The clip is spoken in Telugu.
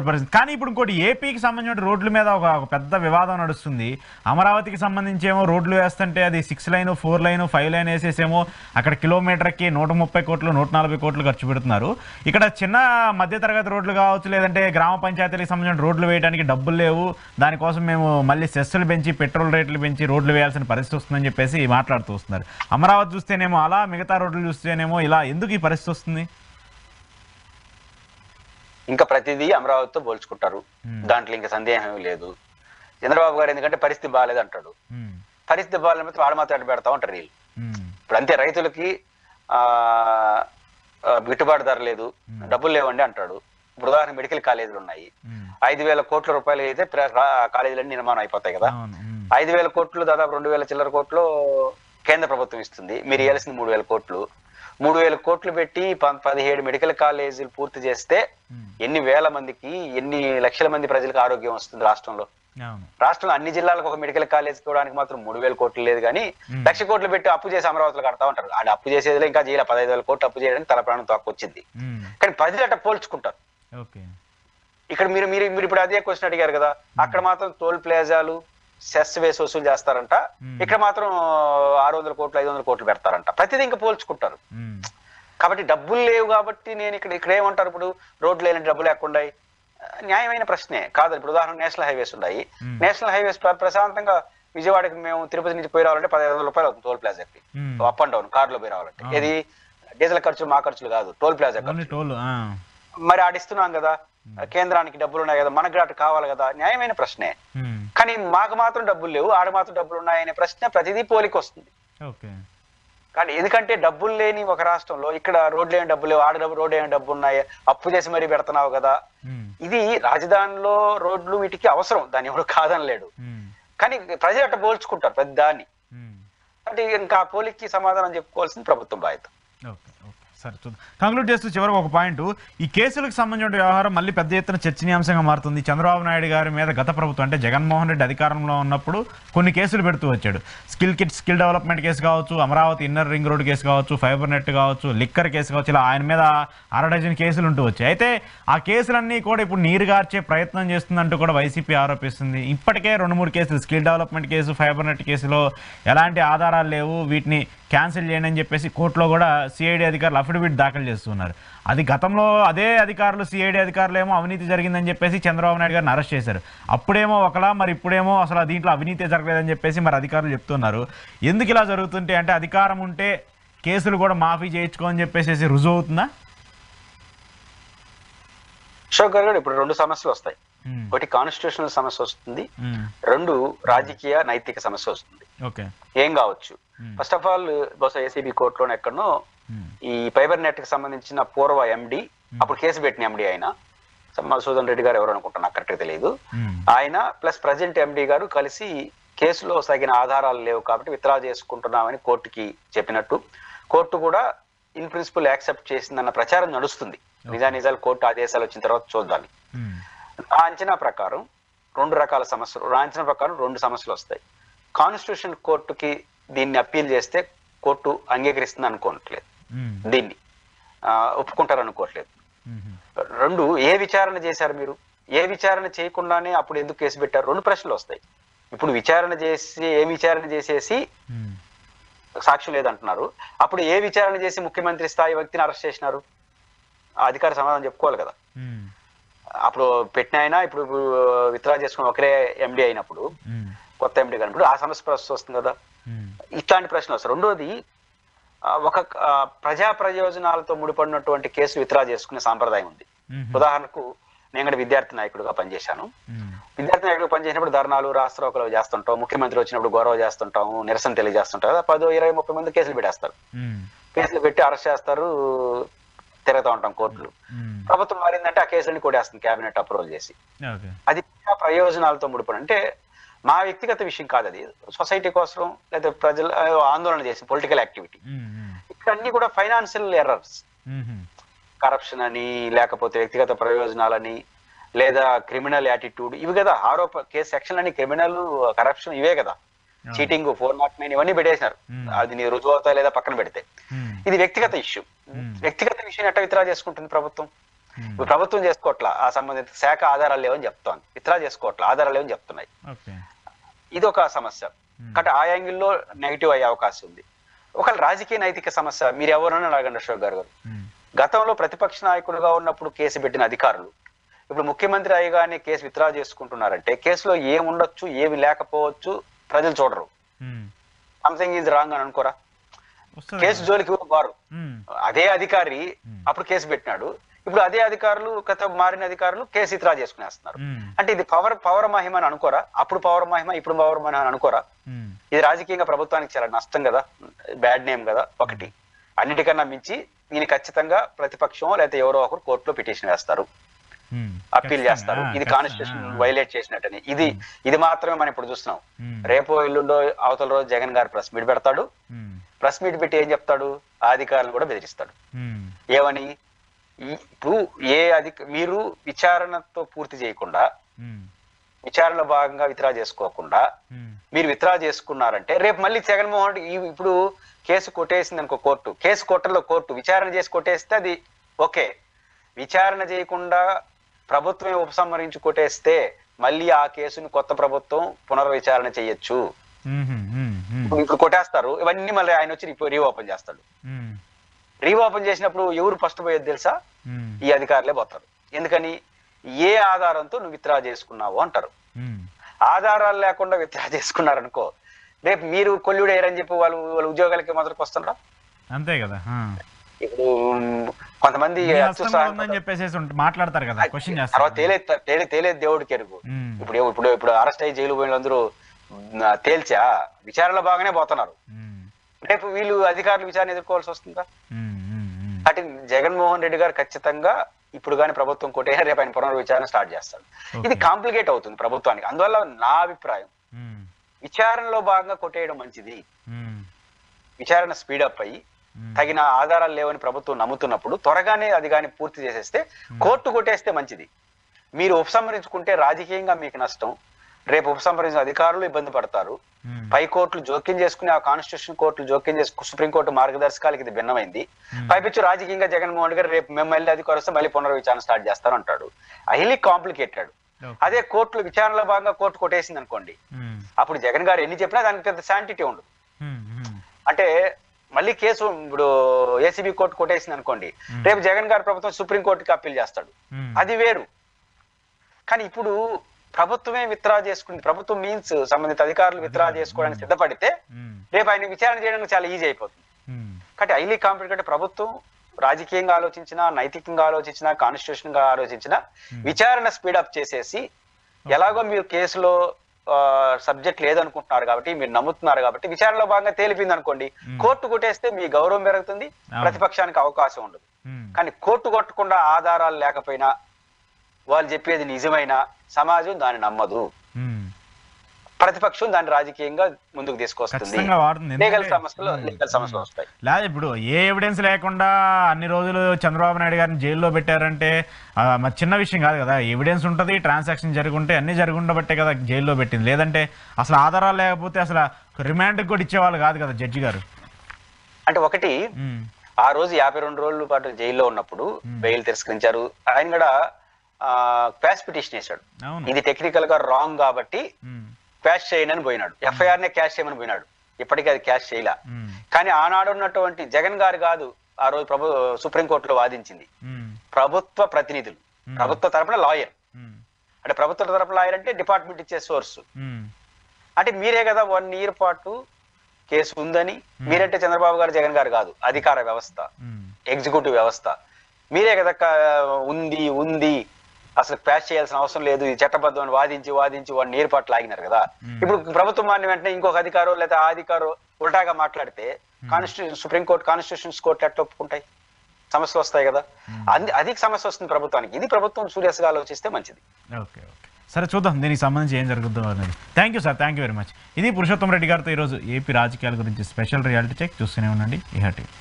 అటువంటి పరిస్థితి. కానీ ఇప్పుడు ఇంకోటి ఏపీకి సంబంధించిన రోడ్ల మీద ఒక పెద్ద వివాదం నడుస్తుంది. అమరావతికి సంబంధించి ఏమో రోడ్లు వేస్తుంటే అది 6 లైన్ 4 లైన్ 5 లైన్ వేసేసేమో అక్కడ కిలోమీటర్కి 130 కోట్లు 140 కోట్లు ఖర్చు పెడుతున్నారు. ఇక్కడ చిన్న మధ్యతరగతి రోడ్లు కావచ్చు, లేదంటే గ్రామ పంచాయతీలకు సంబంధించిన రోడ్లు వేయడానికి డబ్బులు లేవు, దానికోసం మేము మళ్ళీ సెస్సులు పెంచి పెట్రోల్ రేట్లు పెంచి రోడ్లు వేయాల్సిన పరిస్థితి వస్తుందని చెప్పేసి మాట్లాడుతూ వస్తున్నారు. అమరావతి చూస్తేనేమో అలా, మిగతా రోడ్లు చూస్తేనేమో ఇలా. ఎందుకు ఈ పరిస్థితి వస్తుంది? ఇంకా ప్రతిదీ అమరావతితో పోల్చుకుంటారు, దాంట్లో ఇంకా సందేహం లేదు. చంద్రబాబు గారు ఎందుకంటే పరిస్థితి బాగాలేదు అంటాడు, పరిస్థితి బాగాలేకపోతే వాడు మాత్రం అడ్డు పెడతా ఉంటారు వీళ్ళు. ఇప్పుడు అంతే, రైతులకి గిట్టుబాటు ధర లేదు, డబ్బులు లేవండి అంటాడు. ఇప్పుడు ఉదాహరణ మెడికల్ కాలేజీలు ఉన్నాయి, 5,000 కోట్ల రూపాయలు అయితే కాలేజీలన్నీ నిర్మాణం అయిపోతాయి కదా. 5,000 కోట్లు దాదాపు 2,000 చిల్లర కోట్లు కేంద్ర ప్రభుత్వం ఇస్తుంది, మీరు ఇవ్వాల్సింది 3,000 కోట్లు. 3,000 కోట్లు పెట్టి 17 మెడికల్ కాలేజీలు పూర్తి చేస్తే ఎన్ని వేల మందికి, ఎన్ని లక్షల మంది ప్రజలకు ఆరోగ్యం వస్తుంది రాష్ట్రంలో. రాష్ట్రంలో అన్ని జిల్లాలకు ఒక మెడికల్ కాలేజ్ చూడడానికి మాత్రం 3,000 కోట్లు లేదు, కానీ 1,00,000 కోట్లు పెట్టి అప్పు చేసి అమరావతిలో కడతా ఉంటారు. ఆడ అప్పు చేసేదిలో ఇంకా చేయాలి, 15,000 కోట్లు అప్పు చేయడానికి తల ప్రాణం తక్కువ వచ్చింది. కానీ ప్రజలు అట్లా పోల్చుకుంటారు. ఇక్కడ మీరు మీరు మీరు ఇప్పుడు అదే క్వశ్చన్ అడిగారు కదా, అక్కడ మాత్రం టోల్ ప్లాజాలు సెస్ వేసి వసూలు చేస్తారంట, ఇక్కడ మాత్రం 600 కోట్లు 500 కోట్లు పెడతారంట. ప్రతిదీ ఇంకా పోల్చుకుంటారు. కాబట్టి డబ్బులు లేవు కాబట్టి నేను ఇక్కడ ఏమంటారు, ఇప్పుడు రోడ్లు లేని డబ్బులు లేకుండా న్యాయమైన ప్రశ్నే కాదు. ఇప్పుడు ఉదాహరణ నేషనల్ హైవేస్ ఉన్నాయి, నేషనల్ హైవేస్ ప్రశాంతంగా విజయవాడకి మేము తిరుపతి నుంచి పోయి రావాలంటే 15,000 రూపాయలు అవుతుంది టోల్ ప్లాజాకి, అప్ అండ్ డౌన్ కార్లో పోయి రావాలంటే. ఇది డీజిల్ ఖర్చులు మా ఖర్చులు కాదు, టోల్ ప్లాజా ఖర్చు. మరి ఆడిస్తున్నాం కదా, కేంద్రానికి డబ్బులు ఉన్నాయి కదా, మనకు అటు కావాలి కదా, న్యాయమైన ప్రశ్నే. కానీ మాకు మాత్రం డబ్బులు లేవు, ఆడ మాత్రం డబ్బులు ఉన్నాయనే ప్రశ్న ప్రతిదీ పోలికి వస్తుంది. కానీ ఎందుకంటే డబ్బులు లేని ఒక రాష్ట్రంలో ఇక్కడ రోడ్లు ఏమి డబ్బులు లేవు, ఆడ రోడ్లు ఏమి డబ్బులు ఉన్నాయి, అప్పు చేసి మరీ పెడుతున్నావు కదా. ఇది రాజధానిలో రోడ్లు వీటికి అవసరం, దాన్ని ఎవరు కాదనలేడు. కానీ ప్రజలు అట్ట పోల్చుకుంటారు పెద్ద దాన్ని. అంటే ఇంకా ఆ పోలికి సమాధానం చెప్పుకోవాల్సింది ప్రభుత్వం బాధ్యత. సరే, చూద్దాం. కంక్లూడ్ చేస్తూ చివరికి ఒక పాయింట్, ఈ కేసులకు సంబంధించిన వ్యవహారం మళ్ళీ పెద్ద ఎత్తున చర్చనీయాంశంగా మారుతుంది. చంద్రబాబు నాయుడు గారి మీద గత ప్రభుత్వం అంటే జగన్మోహన్ రెడ్డి అధికారంలో ఉన్నప్పుడు కొన్ని కేసులు పెడుతూ వచ్చాడు. స్కిల్ డెవలప్మెంట్ కేసు కావచ్చు, Amaravati inner ring road case కావచ్చు, ఫైబర్ నెట్ కావచ్చు, లిక్కర్ కేసు కావచ్చు, ఇలా ఆయన మీద 6 డజన్ కేసులు ఉంటూ వచ్చాయి. అయితే ఆ కేసులన్నీ కూడా ఇప్పుడు నీరుగార్చే ప్రయత్నం చేస్తుందంటూ కూడా వైసీపీ ఆరోపిస్తుంది. ఇప్పటికే 2-3 కేసులు, skill development case, fibre net కేసులో ఎలాంటి ఆధారాలు లేవు, వీటిని క్యాన్సిల్ చేయండి అని చెప్పేసి కోర్టులో కూడా సిఐడి అధికారులు అఫిడవిట్ దాఖలు చేస్తున్నారు. అది గతంలో అదే అధికారులు, సిఐడి అధికారులు ఏమో అవినీతి జరిగిందని చెప్పేసి చంద్రబాబు నాయుడు గారిని అరెస్ట్ చేశారు. అప్పుడేమో ఒకలా, మరి ఇప్పుడేమో అసలు దీంట్లో అవినీతి జరగలేదని చెప్పేసి మరి అధికారులు చెప్తున్నారు. ఎందుకు ఇలా జరుగుతుంటే అంటే అధికారం ఉంటే కేసులు కూడా మాఫీ చేయించుకోని చెప్పేసి రుజువు అవుతుందా? అశోక్ గారు, ఇప్పుడు 2 సమస్యలు వస్తాయి. ఒకటి కాన్స్టిట్యూషనల్ సమస్య వస్తుంది, 2 రాజకీయ నైతిక సమస్య వస్తుంది. ఏం కావచ్చు? ఫస్ట్ ఆఫ్ ఆల్ బహుశా ఏసీబీ కోర్టులోనే ఎక్కడనో ఈ ఫైబర్ నెట్ కి సంబంధించిన పూర్వ ఎండి, అప్పుడు కేసు పెట్టిన ఎండి ఆయన మధుసూదన్ రెడ్డి గారు ఎవరు అనుకుంటున్నా, కరెక్ట్ గా తెలియదు, ఆయన ప్లస్ ప్రజెంట్ ఎండి గారు కలిసి కేసులో తగిన ఆధారాలు లేవు కాబట్టి విత్డ్రా చేసుకుంటున్నామని కోర్టుకి చెప్పినట్టు, కోర్టు కూడా ఇన్ ప్రిన్సిపల్ యాక్సెప్ట్ చేసిందన్న ప్రచారం నడుస్తుంది. నిజాలు కోర్టు ఆదేశాలు వచ్చిన తర్వాత చూద్దాం. ఆ అంచనా ప్రకారం 2 రకాల సమస్యలు, నా అంచనా ప్రకారం 2 సమస్యలు వస్తాయి. కాన్స్టిట్యూషన్ కోర్టుకి దీన్ని అప్పీల్ చేస్తే కోర్టు అంగీకరిస్తుంది అనుకోవట్లేదు, దీన్ని ఒప్పుకుంటారు అనుకోవట్లేదు. 2, ఏ విచారణ చేశారు మీరు? ఏ విచారణ చేయకుండానే అప్పుడు ఎందుకు కేసు పెట్టారు? 2 ప్రశ్నలు వస్తాయి. ఇప్పుడు ఏ విచారణ చేసేసి సాక్ష్యం లేదంటున్నారు, అప్పుడు ఏ విచారణ చేసి ముఖ్యమంత్రి స్థాయి వ్యక్తిని అరెస్ట్ చేసినారు? ఆ అధికారి సమాధానం చెప్పుకోవాలి కదా. అప్పుడు పెట్టిన ఆయన ఇప్పుడు విత్డ్రా చేసుకుని ఒకరే ఎండి అయినప్పుడు, కొత్త ఎండి అయినప్పుడు ఆ సమస్య ప్రస్తుతం వస్తుంది కదా. ఇట్లాంటి ప్రశ్నలు వస్తాయి. 2వది, ఒక ప్రజా ప్రయోజనాలతో ముడిపడినటువంటి కేసు విత్డ్రా చేసుకునే సాంప్రదాయం ఉంది. ఉదాహరణకు నేను కూడా విద్యార్థి నాయకుడుగా పనిచేశాను. విద్యార్థి నాయకుడు పనిచేసినప్పుడు ధర్నాలు, రాష్ట్రోకలు చేస్తుంటాం, ముఖ్యమంత్రి వచ్చినప్పుడు గౌరవ చేస్తుంటాము, నిరసన తెలియజేస్తుంటాం కదా. 10, 20, 30 మంది కేసులు పెట్టేస్తారు. కేసులు పెట్టి అరెస్ట్ చేస్తారు, తిరుగుతూ ఉంటాం కోర్టులు. ప్రభుత్వం మారిందంటే ఆ కేసులని కొట్టేస్తుంది కేబినెట్ అప్రూవల్ చేసి. అది ప్రయోజనాలతో ముడిపడి, అంటే మా వ్యక్తిగత విషయం కాదు, అది సొసైటీ కోసం లేదా ప్రజలు ఆందోళన చేసి పొలిటికల్ యాక్టివిటీ. ఇక్కడ అన్ని కూడా ఫైనాన్షియల్ ఎర్రర్స్, కరప్షన్ అని, లేకపోతే వ్యక్తిగత ప్రయోజనాలని, లేదా క్రిమినల్ యాటిట్యూడ్, ఇవి కదా కేసు సెక్షన్ అని. క్రిమినల్, కరప్షన్ ఇవే కదా. చీటింగ్, 409 ఇవన్నీ పెట్టేసినారు. అది నీ రుజువు అవుతా లేదా పక్కన పెడితే. ఇది వ్యక్తిగత ఇష్యూ. వ్యక్తిగత విషయాన్ని ఎట్లా విత్డ్రా చేసుకుంటుంది ప్రభుత్వం? ఇప్పుడు ప్రభుత్వం చేసుకోవట్లా, ఆ సంబంధిత శాఖ ఆధారాలు లేవని చెప్తోంది, విత్డ్రా చేసుకోవట్లా, ఆధారాలు లేవని చెప్తున్నాయి. ఇది ఒక సమస్య. కాబట్టి ఆ యాంగిల్లో నెగిటివ్ అయ్యే అవకాశం ఉంది. ఒకవేళ రాజకీయ నైతిక సమస్య, మీరు ఎవరైనా అడగండి అశోక్ గారు, గతంలో ప్రతిపక్ష నాయకులుగా ఉన్నప్పుడు కేసు పెట్టిన అధికారులు ఇప్పుడు ముఖ్యమంత్రి అయ్యగానే కేసు విత్డ్రా చేసుకుంటున్నారంటే కేసులో ఏమి ఉండొచ్చు, ఏమి లేకపోవచ్చు ప్రజలు చూడరు. సంథింగ్ ఈజ్ రాంగ్ అని అనుకోరా? కేసు జోలికి వారు అదే అధికారి అప్పుడు కేసు పెట్టినాడు, ఇప్పుడు అదే అధికారులు మారిన అధికారులు కేసు విత్డ్రా చేసుకునేస్తున్నారు. అంటే ఇది పవర్ మహిమ అని అనుకోరా? అప్పుడు పవర్ మహిమ, ఇప్పుడు పవర్ మహిమ అని అనుకోరా? ఇది రాజకీయంగా ప్రభుత్వానికి చాలా నష్టం కదా, బ్యాడ్ నేమ్ కదా. ఒకటి, అన్నిటికన్నా మించి దీని ఖచ్చితంగా ప్రతిపక్షం లేకపోతే ఎవరో ఒకరు కోర్టులో పిటిషన్ వేస్తారు, అప్పీల్ చేస్తారు, ఇది కాన్స్టిట్యూషన్ వైలేట్ చేసినట్టని. ఇది మాత్రమే మనం ఇప్పుడు చూస్తున్నాం. రేపో ఎల్లుండో అవతల రోజు జగన్ గారు ప్రెస్ మీట్ పెడతాడు, ప్రెస్ మీట్ పెట్టి ఏం చెప్తాడు? ఆ అధికారులను కూడా బెదిరిస్తాడు. ఏమని? ఇప్పుడు మీరు విచారణతో పూర్తి చేయకుండా, విచారణలో భాగంగా విత్డ్రా చేసుకోకుండా మీరు విత్డ్రా చేసుకున్నారంటే రేపు మళ్ళీ జగన్మోహన్ రెడ్డి ఇప్పుడు కేసు కొట్టేసింది అనుకో కోర్టు, కేసు కొట్టలో కోర్టు విచారణ చేసి కొట్టేస్తే అది ఓకే. విచారణ చేయకుండా ప్రభుత్వమే ఉపసంహరించి కొట్టేస్తే మళ్ళీ ఆ కేసుని కొత్త ప్రభుత్వం పునర్విచారణ చేయొచ్చు. ఇప్పుడు కొట్టేస్తారు, ఇవన్నీ మళ్ళీ ఆయన వచ్చి రీఓపెన్ చేస్తాడు. రీఓపెన్ చేసినప్పుడు ఎవరు ఫస్ట్ పోయేది తెలుసా? ఈ అధికారులే పోతారు. ఎందుకని? ఏ ఆధారంతో నువ్వు విత్డ్రా చేసుకున్నావు అంటారు. ఆధారాలు లేకుండా విత్డ్రా చేసుకున్నారనుకో, రేపు మీరు కొల్లుడేరని చెప్పి వాళ్ళ ఉద్యోగాలకి మొదటికి వస్తున్నారా? అంతే కదా. ఇప్పుడు కొంతమంది మాట్లాడతారు కదా, తర్వాత తేలేదు దేవుడికి ఎరుగు. ఇప్పుడు అరెస్ట్ అయ్యి జైలు పోయిన అందరూ తేల్చా విచారణలో బాగానే పోతున్నారు. రేపు వీళ్ళు అధికారులు విచారణ ఎదుర్కోవాల్సి వస్తుందా? అంటే జగన్మోహన్ రెడ్డి గారు ఖచ్చితంగా ఇప్పుడు కానీ ప్రభుత్వం కొట్టేనా రేపు ఆయన పునర్విచారణ స్టార్ట్ చేస్తాడు. ఇది కాంప్లికేట్ అవుతుంది ప్రభుత్వానికి. అందువల్ల నా అభిప్రాయం, విచారణలో భాగంగా కొట్టేయడం మంచిది. విచారణ స్పీడప్ అయ్యి తగిన ఆధారాలు లేవని ప్రభుత్వం నమ్ముతున్నప్పుడు త్వరగానే అది కానీ పూర్తి చేసేస్తే, కోర్టు కొట్టేస్తే మంచిది. మీరు ఉపసంహరించుకుంటే రాజకీయంగా మీకు నష్టం, రేపు ఉపసంహరించిన అధికారులు ఇబ్బంది పడతారు. పై కోర్టులు జోక్యం చేసుకుని, ఆ కాన్స్టిట్యూషన్ కోర్టులు జోక్యం చేసుకుని సుప్రీంకోర్టు మార్గదర్శకాలకి ఇది భిన్నమైంది. పైపించు రాజకీయంగా జగన్మోహన్ రెడ్డి గారు రేపు మేము మళ్ళీ అధికారం వస్తే మళ్ళీ పునర్విచారణ స్టార్ట్ చేస్తారు అంటాడు. Highly complicated. అదే కోర్టులు విచారణలో భాగంగా కోర్టు కొట్టేసింది అనుకోండి, అప్పుడు జగన్ గారు ఎన్ని చెప్పినా దానికి పెద్ద శాంటిటీ ఉండదు. అంటే మళ్ళీ కేసు ఇప్పుడు ఏసీబీ కోర్టు కొట్టేసింది అనుకోండి, రేపు జగన్ గారి ప్రభుత్వం సుప్రీంకోర్టుకి అప్పీల్ చేస్తాడు, అది వేరు. కానీ ఇప్పుడు ప్రభుత్వమే విత్డ్రా చేసుకుంది, ప్రభుత్వం మీన్స్ సంబంధిత అధికారులు విత్డ్రా చేసుకోవడానికి సిద్ధపడితే రేపు ఆయన విచారణ చేయడానికి చాలా ఈజీ అయిపోతుంది. కాబట్టి హైలీ కాంప్లికేటెడ్. ప్రభుత్వం రాజకీయంగా ఆలోచించినా, నైతికంగా ఆలోచించినా, కాన్స్టిట్యూషన్ గా ఆలోచించినా విచారణ స్పీడప్ చేసేసి, ఎలాగో మీరు కేసులో సబ్జెక్ట్ లేదనుకుంటున్నారు కాబట్టి, మీరు నమ్ముతున్నారు కాబట్టి విచారణలో భాగంగా తేలిపింది అనుకోండి, కోర్టు కొట్టేస్తే మీ గౌరవం పెరుగుతుంది, ప్రతిపక్షానికి అవకాశం ఉండదు. కానీ కోర్టు కొట్టకుండా ఆధారాలు లేకపోయినా, వాళ్ళు చెప్పేది నిజమైన సమాజం దాన్ని నమ్మదు, ప్రతిపక్షం దాన్ని రాజకీయంగా ముందుకు తీసుకొస్తుంది, లీగల్ సమస్యలు వస్తాయి. లేదా ఇప్పుడు ఏ ఎవిడెన్స్ లేకుండా అన్ని రోజులు చంద్రబాబు నాయుడు గారిని జైల్లో పెట్టారంటే చిన్న విషయం కాదు కదా. ఎవిడెన్స్ ఉంటుంది, ట్రాన్సాక్షన్ జరుగుంటే అన్ని జరుగుండబట్టే కదా జైల్లో పెట్టింది. లేదంటే అసలు ఆధారాలు లేకపోతే అసలు రిమాండ్ కూడా ఇచ్చేవాళ్ళు కాదు కదా జడ్జి గారు. అంటే ఒకటి, ఆ రోజు 52 రోజుల పాటు జైల్లో ఉన్నప్పుడు బెయిల్ తిరస్కరించారు. ఆయన కూడా క్వాష్ పిటిషన్ వేశాడు. ఇది టెక్నికల్ గా రాంగ్ కాబట్టి క్యాష్ చేయనని పోయినాడు, ఎఫ్ఐఆర్ నే క్యాష్ చేయమని పోయినాడు. ఇప్పటికీ అది క్యాష్ చేయలే. కానీ ఆనాడు ఉన్నటువంటి జగన్ గారు కాదు ఆ రోజు సుప్రీంకోర్టులో వాదించింది, ప్రభుత్వ ప్రతినిధులు, ప్రభుత్వ తరపున లాయర్. అంటే ప్రభుత్వ తరపున లాయర్ అంటే డిపార్ట్మెంట్ ఇచ్చే సోర్స్. అంటే మీరే కదా 1 year పాటు కేసు ఉందని, మీరంటే చంద్రబాబు గారు జగన్ గారు కాదు, అధికార వ్యవస్థ, ఎగ్జిక్యూటివ్ వ్యవస్థ, మీరే కదా ఉంది అసలు క్వాష్ చేయాల్సిన అవసరం లేదు, ఈ చట్టబద్ధం వాదించి 1 year పాటు లాగినారు కదా. ఇప్పుడు ప్రభుత్వాన్ని వెంటనే ఇంకొక అధికారం లేదా ఆ అధికారం ఉల్టాగా మాట్లాడితే సుప్రీంకోర్టు, కాన్స్టిట్యూషన్స్ కోర్టు ఎట్లా ఒప్పుకుంటాయి? సమస్యలు వస్తాయి కదా. అది సమస్య వస్తుంది ప్రభుత్వానికి. ఇది ప్రభుత్వం సీరియస్ గా ఆలోచిస్తే మంచిది. ఓకే ఓకే, సరే చూద్దాం దీనికి సంబంధించి ఏం జరుగుతుందో అనేది. Thank you sir, thank you very much. ఇది పురుషోత్తం రెడ్డి గారితో ఈరోజు ఏపీ రాజకీయాల గురించి స్పెషల్ రియాలిటీ చెక్. చూస్తూనే ఉండండి ఈహా టీవీ.